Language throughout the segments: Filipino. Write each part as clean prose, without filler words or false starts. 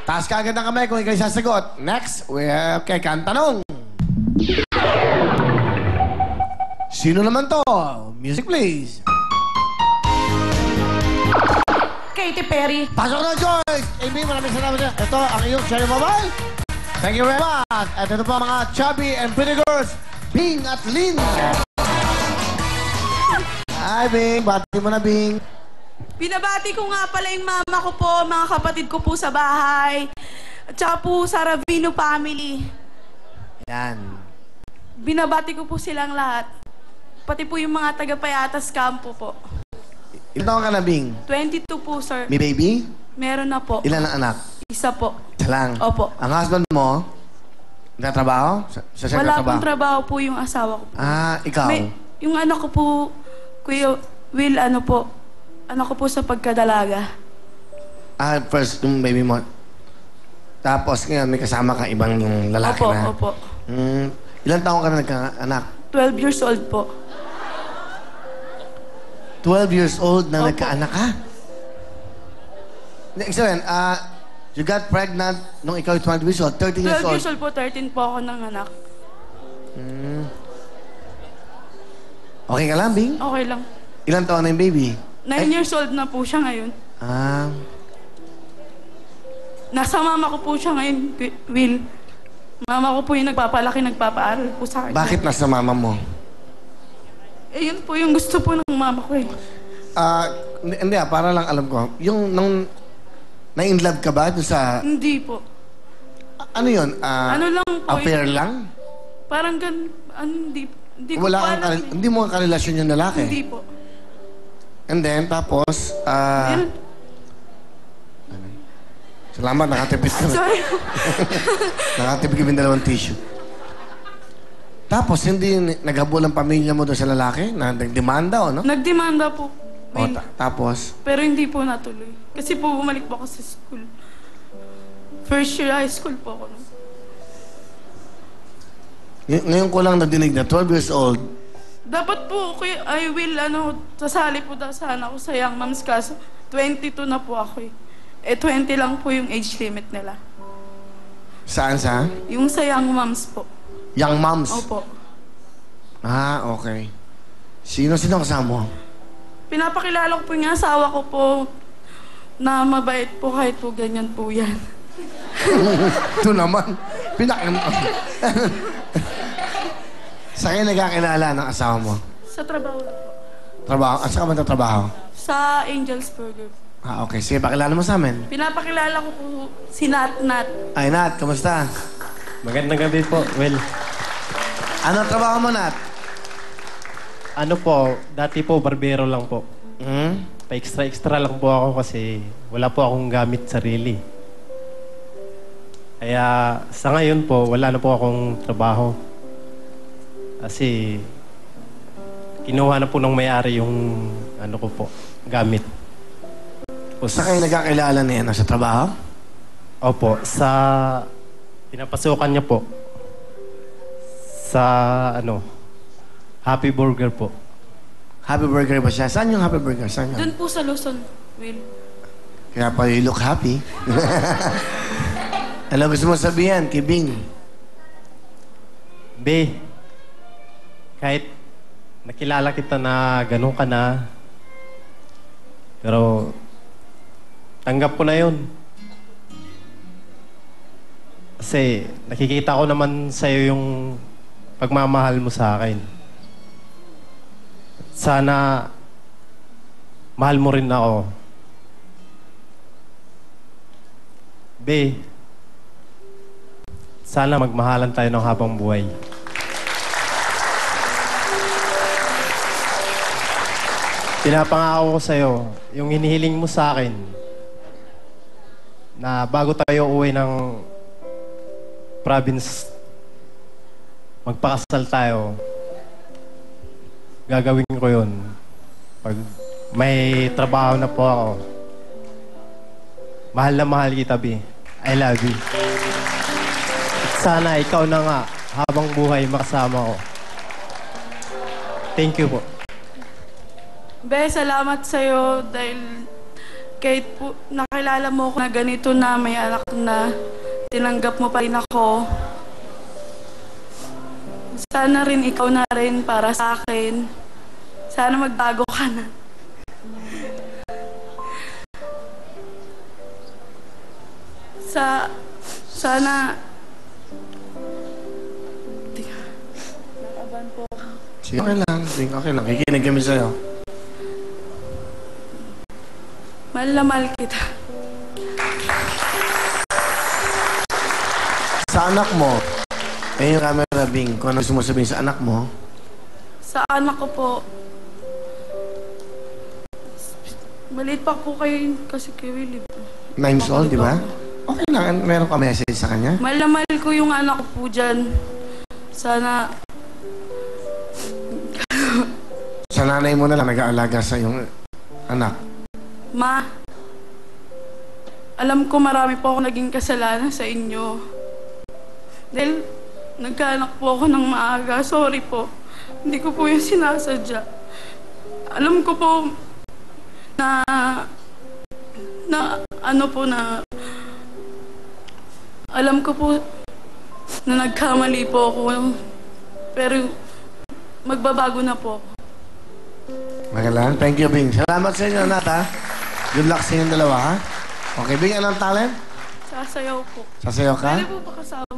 Taas ka agad ng kamay kung ikaw sasagot. Next, kay Kantanong. Sino naman to? Music, please. Katy Perry. Pasok na, Joyce! AB, maraming salamat. Ito ang iyong cherry mobile. Thank you very much. At ito po mga chubby and pretty girls, Bing at Lynn. Hi, Bing. Bati mo na, Bing. Binabati ko nga pala yung mama ko po, mga kapatid ko po sa bahay. At saka po sa Ravino family. Yan. Binabati ko po silang lahat. Pati po yung mga taga-Payatas Campo po. Ilan taon ka na, Bing? 22 po, sir. May baby? Meron na po. Ilan ang anak? Isa po. Isa lang? Opo. Ang husband mo, nagtatrabaho? Wala pong trabaho po yung asawa ko po. Ah, ikaw? Yung anak ko po, Kuya Will, anak ko po sa pagkadalaga. Ah, first, yung baby mo. Tapos ngayon, may kasama ka ibang yung lalaki Opo, na. opo. Ilan taon ka na nagka-anak? 12 years old po. 12 years old na Opo. nagka-anak ka? Excellent. You got pregnant nung ikaw 12 years old, 13 years 12 old. years old po, 13 po ako ng anak. Okay ka lang, Bing? Okay lang. Ilan taon na yung baby? 9 years old na po siya ngayon. Nasa mama ko po siya ngayon, Will. Mama ko po yung nagpapalaki, nagpapaaral po sa akin. Bakit nasa mama mo? Eh, yun po yung gusto po ng mama ko eh. Hindi para lang alam ko. Yung nung na-in-love ka ba doon sa... Hindi po. Ano yun? Ano lang po. Affair lang? Parang hindi ko Wala po kang alam eh. hindi mo karelasyon yung lalaki? Hindi po. And then, tapos, Meron. salamat, nakatipid kami. Sorry. Nakatipid kami dalawang tissue. Tapos, hindi naghabol ang pamilya mo doon sa lalaki? Na nagdemanda o no? Nagdemanda po. O, tapos? Pero hindi po natuloy. Kasi po bumalik po ako sa school. First year high school po ako. Ngayon ko lang nadinig na 12 years old. Dapat po, I will, sasali po daw sana ako sa Young Moms kaso 22 na po ako eh. Eh, 20 lang po yung age limit nila. Saan sa? Yung sa Young Moms po. Young Moms? Opo. Ah, okay. Sino kasama mo? Pinapakilala ko po yung asawa ko po na mabait po kahit po ganyan po yan. Ito naman. Sa kayo nagkakilala ng asawa mo? Sa trabaho na po. Trabaho? At saan ka ba trabaho? Sa Angel's Burger. Ah, okay. Sige, pakilala mo sa amin. Pinapakilala ko po si Nat. Ay, Nat, kamusta? Magandang gabi po, Will. Ano trabaho mo, Nat? Ano po, dati po, barbero lang po. Hmm? Pa-extra lang po ako kasi wala po akong gamit sarili. Kaya sa ngayon po, wala na po akong trabaho. Kasi kinuha na po ng may-ari yung ano ko po, gamit. Sa kayo nagkakilala niya sa trabaho? Opo, sa pinapasukan niya po. Sa Happy Burger po. Happy Burger ba siya? Saan yung Happy Burger? Saan yun? Doon po sa Luzon, Will. Kaya pa you look happy. Ano gusto mo sabihin kay Bing? Be, kahit nakilala kita na ganun ka na, pero tanggap ko na yun. Kasi nakikita ko naman sa'yo yung pagmamahal mo sa akin. Sana mahal mo rin ako. Be, sana magmahalan tayo ng habang buhay. Pinapangako ko sa'yo, yung hinihiling mo sa akin, na bago tayo uwi ng province, magpakasal tayo, gagawin ko yun. Pag may trabaho na po ako, mahal na mahal kita, Bi. I love you. Sana ikaw na nga, habang buhay, makasama ko. Thank you po. Be, salamat sa'yo dahil kahit po nakilala mo ko na ganito na may anak na, tinanggap mo pa rin ako. Sana rin ikaw na rin para sa akin. Sana magbago ka na. Sana... Nakaban po. Sige, okay lang. Okay lang. Kikinig kami sa'yo. Mahal na mahal kita. Sa anak mo, yung camera, Bing, kung ano gusto mo sabihin sa anak mo? Sa anak ko po, maliit pa po kayo kasi kay Willie po. 9 years old, di ba? Okay lang. Meron ka message sa kanya? Mahal na mahal ko yung anak ko po dyan. Sana... Sa nanay mo na lang nag-aalaga sa iyong anak. Ma, alam ko marami po ako naging kasalanan sa inyo. Dahil nagkaanak po ako ng maaga. Sorry po. Hindi ko po yung sinasadya. Alam ko po na ano po na alam ko po na nagkamali po ako. Pero magbabago na po ako. Magalang. Thank you, Bing. Salamat sa inyo, Nat, ha? Good luck sa inyong dalawa, ha? Okay, Bing, anong talent? Sasayaw po. Sasayaw ka? Pwede po ba kasama?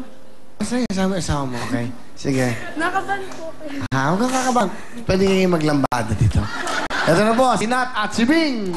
Kasama mo, okay? Sige. Nakaban po kayo. Ha? Huwag kang kakabang. Pwede kayo maglambada dito. Ito na po, si Nat at si Bing.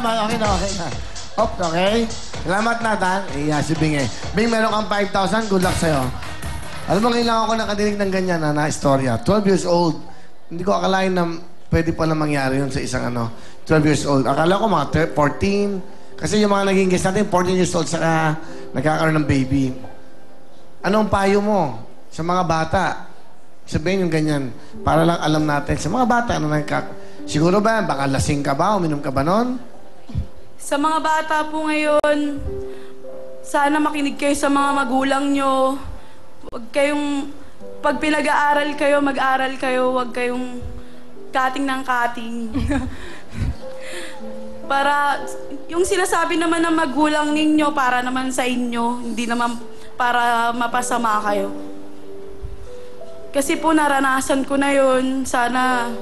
Okay na. Okay. Salamat, Nathan. Si Bing eh. Bing, meron kang 5,000. Good luck sa'yo. Alam mo, ngayon lang ako nakadinig ng ganyan na istorya. 12 years old. Hindi ko akalain na pwede pala mangyari yun sa isang 12 years old. Akala ko mga 14. Kasi yung mga naging guest natin, 14 years old saka nagkakaroon ng baby. Anong payo mo sa mga bata? Sabihin yung ganyan. Para lang alam natin. Sa mga bata, siguro ba, baka lasing ka ba? Uminom ka ba nun? Sa mga bata po ngayon, sana makinig kayo sa mga magulang nyo. Huwag kayong, pag pinag-aaral kayo, mag-aral kayo. Huwag kayong kating ng kating. Para, yung sinasabi naman ng magulang ninyo, para naman sa inyo. Hindi naman para mapasama kayo. Kasi po naranasan ko na yun. Sana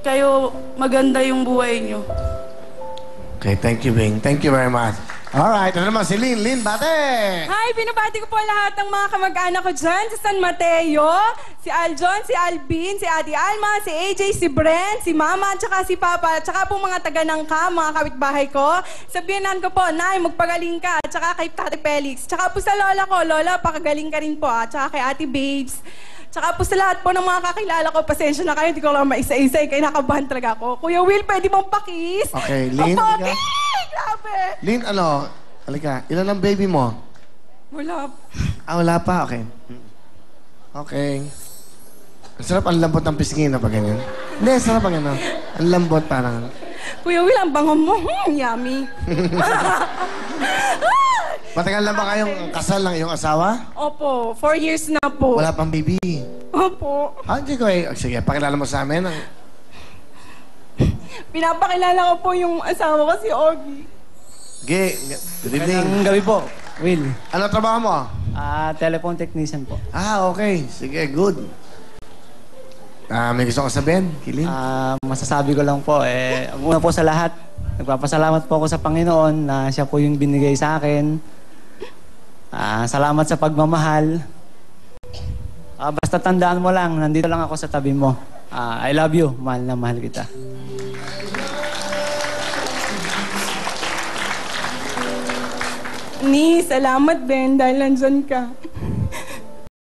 kayo maganda yung buhay nyo. Okay, thank you, Bing. Thank you very much. Alright, ano naman si Lynn? Lynn, bate! Hi, binabati ko po lahat ng mga kamag-anak ko dyan sa San Mateo. Si Aljon, si Alvin, si Ate Alma, si AJ, si Brent, si Mama, tsaka si Papa, tsaka po mga taga-nangka, mga kapitbahay ko. Sabihanan ko po, Nay, magpagaling ka, tsaka kay Tate Felix. Tsaka po sa lola ko, Lola, pakagaling ka rin po, tsaka kay Ate Babes. Tsaka po sa lahat po ng mga kakilala ko, pasensya na kayo, hindi ko lang maisa-isa, kaya nakabahan talaga ako. Kuya Will, pwede mong pakis? Okay, Lynn, okay, grabe. Lynn, halika, ilan ang baby mo? Wala. Wala pa, okay. Okay. Ang sarap, ang lambot ng pisngin na pa ganyan. Hindi, sarap ang ano. Ang lambot parang... Kuya Will, ang bango mo. Yummy. Matagal na ba kayong kasal ng iyong asawa? Opo, 4 years na po. Wala pang baby. Opo. Hindi ko eh. Sige, pakilala mo sa amin. Pinapakilala ko po yung asawa ko, si Ogie. Good evening. Magandang gabi po, Will. Ano trabaho mo? Telephone technician po. Okay. Sige, good. May gusto kong sabihin, Kilin? Masasabi ko lang po, una po sa lahat, nagpapasalamat po ako sa Panginoon na siya po yung binigay sa akin. Salamat sa pagmamahal. Basta tandaan mo lang, nandito lang ako sa tabi mo. I love you, mahal na mahal kita. Ni, salamat din dahil nandyan ka.